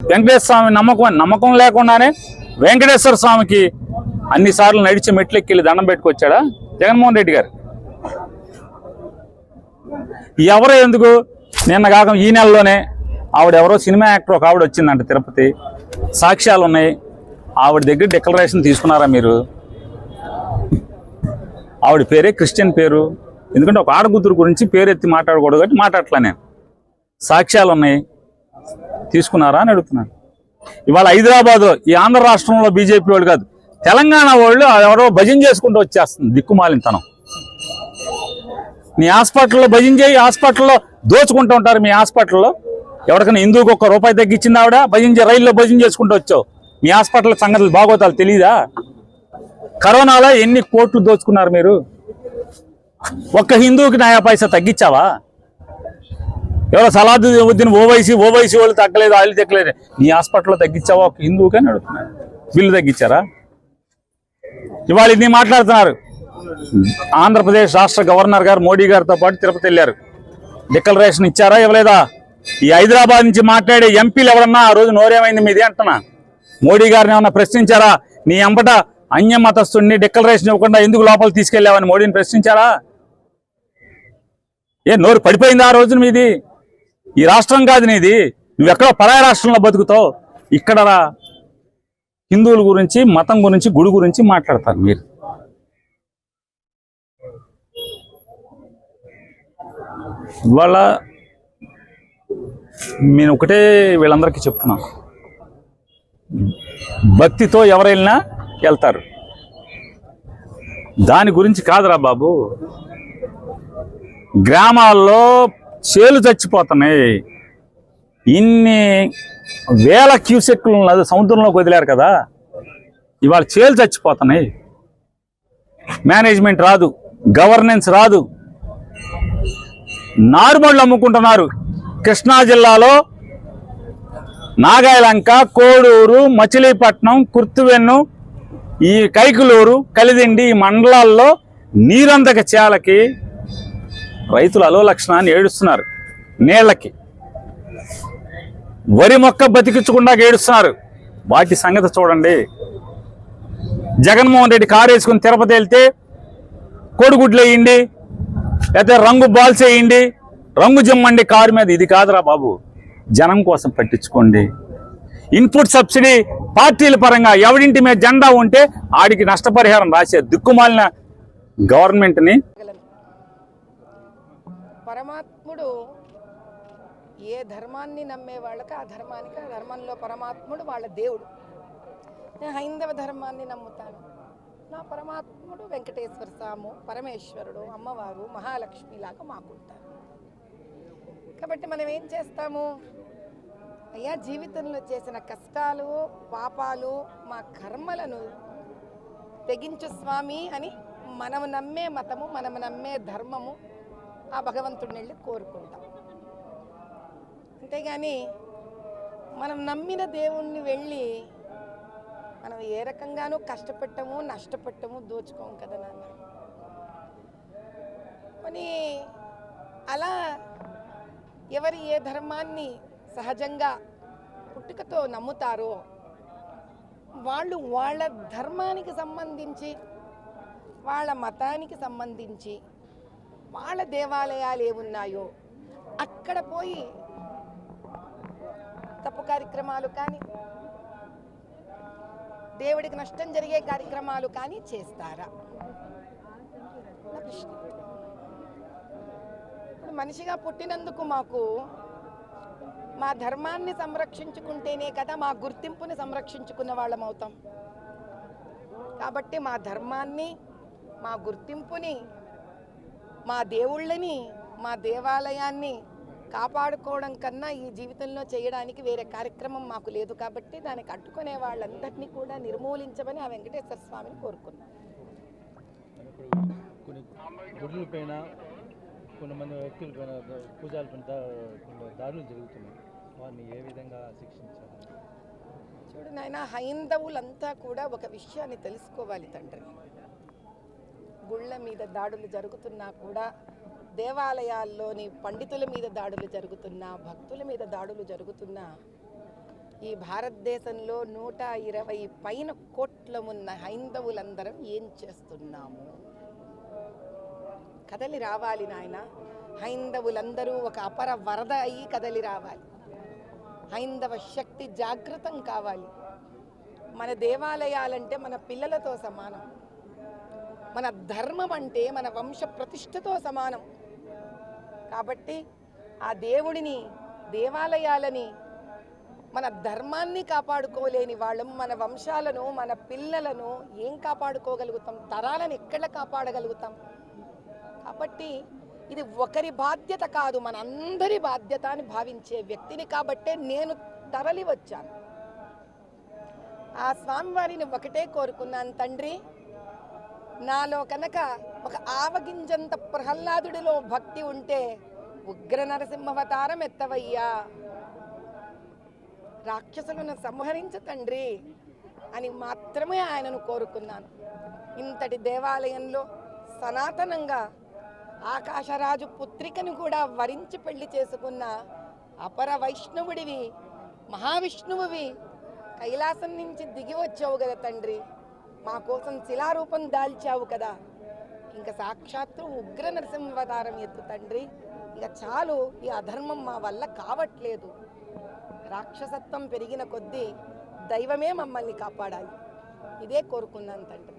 వెంకటేశ్వర స్వామి నమ్మకం లేకుండానే వెంకటేశ్వర స్వామికి అన్నిసార్లు నడిచి మెట్లెక్కి దండం పెట్టుకొచ్చాడా జగన్మోహన్ రెడ్డి గారు? ఎవరో ఎందుకు నిన్న కాక ఈ నెలలోనే ఆవిడెవరో సినిమా యాక్టర్ ఒక ఆవిడ వచ్చిందంట తిరుపతి, సాక్ష్యాలు ఉన్నాయి. ఆవిడ దగ్గర డిక్లరేషన్ తీసుకున్నారా మీరు? ఆవిడ పేరే క్రిస్టియన్ పేరు, ఎందుకంటే ఒక ఆడకూతురు గురించి పేరు ఎత్తి మాట్లాడకూడదు కాబట్టి మాట్లాడట్లా నేను. సాక్ష్యాలు ఉన్నాయి, తీసుకున్నారా అని అడుగుతున్నాను. ఇవాళ హైదరాబాద్లో ఈ ఆంధ్ర రాష్ట్రంలో బీజేపీ వాళ్ళు కాదు, తెలంగాణ వాళ్ళు ఎవరో భజన చేసుకుంటూ వచ్చేస్తుంది దిక్కుమాలినతనం. నీ హాస్పిటల్లో భజన చేయి, హాస్పిటల్లో దోచుకుంటూ ఉంటారు. మీ హాస్పిటల్లో ఎవరికైనా హిందూకి ₹1 తగ్గించింది ఆవిడ? రైల్లో భజన చేసుకుంటూ వచ్చావు. మీ హాస్పిటల్ సంగతులు బాగోతాలు తెలీదా? కరోనాలో ఎన్ని కోట్లు దోచుకున్నారు మీరు? ఒక్క హిందూకి 9 పైసా తగ్గించావా? ఎవరో సలాదుద్దీన్ ఓవైసీ వాళ్ళు తగ్గలేదు, వాళ్ళు తగ్గలేదు. నీ హాస్పిటల్లో తగ్గించావా ఒక హిందూకి అని అడుగుతున్నారు. బిల్లు తగ్గించారా? ఇవాళ ఇన్ని మాట్లాడుతున్నారు. ఆంధ్రప్రదేశ్ రాష్ట్ర గవర్నర్ గారు మోడీ గారితో పాటు తిరుపతి వెళ్ళారు. డిక్లరేషన్ ఇచ్చారా ఇవ్వలేదా? ఈ హైదరాబాద్ నుంచి మాట్లాడే ఎంపీలు ఎవరన్నా ఆ రోజు నోరేమైంది మీది అంటున్నా? మోడీ గారిని ఏమన్నా ప్రశ్నించారా? నీ అంబట అన్య మతస్థుడిని డిక్లరేషన్ ఇవ్వకుండా ఎందుకు లోపల తీసుకెళ్లావని మోడీని ప్రశ్నించారా? నోరు పడిపోయిందా ఆ రోజున మీది? ఈ రాష్ట్రం కాదు నీది, నువ్వెక్కడో పరాయ రాష్ట్రంలో బతుకుతావు. ఇక్కడ హిందువుల గురించి, మతం గురించి, గుడి గురించి మాట్లాడతారు మీరు. ఇవాళ నేను ఒకటే వీళ్ళందరికీ చెప్తున్నాను, భక్తితో ఎవరు వెళ్ళినా వెళ్తారు. దాని గురించి కాదురా బాబు. గ్రామాల్లో చేలు చచ్చిపోతున్నాయి. ఇన్ని వేల క్యూసెక్లు సముద్రంలోకి వదిలేరు కదా, ఇవాళ చేలు చచ్చిపోతున్నాయి. మేనేజ్మెంట్ రాదు, గవర్నెన్స్ రాదు, నారుమళ్ళు అమ్ముకుంటున్నారు. కృష్ణా జిల్లాలో నాగాయలంక, కోడూరు, మచిలీపట్నం, కుర్తువెన్ను, ఈ కైకులూరు, కలిదిండి ఈ మండలాల్లో నీరందక చేలకి రైతులు అలో లక్షణాన్ని ఏడుస్తున్నారు. నీళ్లకి వరి మొక్క బతికించకుండా ఏడుస్తున్నారు. వాటి సంగతి చూడండి. జగన్మోహన్ రెడ్డి కారు వేసుకుని తిరుపతి వెళ్తే కోడిగుడ్లు వేయండి, లేకపోతే రంగు బాల్స్ వేయండి, రంగు జమ్మండి కారు మీద. ఇది కాదురా బాబు, జనం కోసం పట్టించుకోండి. ఇన్పుట్ సబ్సిడీ పార్టీల పరంగా ఎవడింటి మీద జెండా ఉంటే ఆడికి నష్టపరిహారం రాసే దిక్కుమాలిన గవర్నమెంట్ని. పరమాత్ముడు ఏ ధర్మాన్ని నమ్మే వాళ్ళకి ఆ ధర్మంలో పరమాత్ముడు వాళ్ళ దేవుడు. నేను హైందవ ధర్మాన్ని నమ్ముతాను. నా పరమాత్ముడు వెంకటేశ్వర స్వామి, పరమేశ్వరుడు, అమ్మవారు, మహాలక్ష్మిలాగా మాకుంటారు. కాబట్టి మనం ఏం చేస్తాము? అయ్యా, జీవితంలో చేసిన కష్టాలు, పాపాలు, మా కర్మలను తెగించు స్వామి అని మనం నమ్మే మతము, మనం నమ్మే ధర్మము ఆ భగవంతుడిని వెళ్ళి కోరుకుంటాం. అంతేగాని మనం నమ్మిన దేవుణ్ణి వెళ్ళి మనం ఏ రకంగానూ కష్టపెట్టము, నష్టపెట్టము, దోచుకోము కదా నాన్న. కానీ అలా ఎవరు ఏ ధర్మాన్ని సహజంగా పుట్టుకతో నమ్ముతారో వాళ్ళు వాళ్ళ ధర్మానికి సంబంధించి, వాళ్ళ మతానికి సంబంధించి, వాళ్ళ దేవాలయాలు ఏమున్నాయో అక్కడ పోయి తప్పు కార్యక్రమాలు కానీ, దేవుడికి నష్టం జరిగే కార్యక్రమాలు కానీ చేస్తారా? ఇప్పుడు మనిషిగా పుట్టినందుకు మాకు మా ధర్మాన్ని సంరక్షించుకుంటేనే కదా మా గుర్తింపుని సంరక్షించుకున్న వాళ్ళం అవుతాం. కాబట్టి మా ధర్మాన్ని, మా గుర్తింపుని, మా దేవుళ్ళని, మా దేవాలయాన్ని కాపాడుకోవడం కన్నా ఈ జీవితంలో చేయడానికి వేరే కార్యక్రమం మాకు లేదు. కాబట్టి దానికి అడ్డుకునే వాళ్ళందరినీ కూడా నిర్మూలించమని ఆ వెంకటేశ్వర స్వామిని కోరుకున్నాం. కొన్ని గుడుల పైన, కొంతమంది వ్యక్తుల పైన, పూజల పైన దాడులు జరుగుతున్నాయి. వారిని ఏ విధంగా శిక్షించాలి? చూడు నాయన, హైందవులంతా కూడా ఒక విషయాన్ని తెలుసుకోవాలి తండ్రి. గుళ్ళ మీద దాడులు జరుగుతున్నా కూడా, దేవాలయాల్లోని పండితుల మీద దాడులు జరుగుతున్నా, భక్తుల మీద దాడులు జరుగుతున్నా, ఈ భారతదేశంలో 120 పైన కోట్ల ఉన్న హైందవులందరం ఏం చేస్తున్నాము? కదలి రావాలి నాయన. హైందవులందరూ ఒక అపర వరద అయి కదలి రావాలి. హైందవ శక్తి జాగృతం కావాలి. మన దేవాలయాలంటే మన పిల్లలతో సమానం. మన ధర్మం అంటే మన వంశ ప్రతిష్టతో సమానం. కాబట్టి ఆ దేవుడిని, దేవాలయాలని, మన ధర్మాన్ని కాపాడుకోలేని వాళ్ళం మన వంశాలను, మన పిల్లలను ఏం కాపాడుకోగలుగుతాం? తరాలను ఎక్కడ కాపాడగలుగుతాం? కాబట్టి ఇది ఒకరి బాధ్యత కాదు, మనందరి బాధ్యత అని భావించే వ్యక్తిని కాబట్టే నేను తరలి వచ్చాను. ఆ స్వామివారిని ఒకటే కోరుకున్నాను, తండ్రి నాలో కనుక ఒక ఆవగింజంత ప్రహ్లాదుడిలో భక్తి ఉంటే ఉగ్ర నరసింహావతారం ఎత్తవయ్యా, రాక్షసులను సంహరించు తండ్రి అని మాత్రమే ఆయనను కోరుకున్నాను. ఇంతటి దేవాలయంలో సనాతనంగా ఆకాశరాజు పుత్రికను కూడా వరించి పెళ్లి చేసుకున్న అపర వైష్ణవుడివి, మహావిష్ణువువి, కైలాసం నుంచి దిగి వచ్చావు కదా తండ్రి, మా కోసం శిలారూపం దాల్చావు కదా, ఇంకా సాక్షాత్తు ఉగ్ర నరసింహావతారం ఎత్తు తండ్రి, ఇక చాలు, ఈ అధర్మం మా వల్ల కావట్లేదు. రాక్షసత్వం పెరిగిన కొద్దీ దైవమే మమ్మల్ని కాపాడాలి. ఇదే కోరుకున్నాను తండ్రి.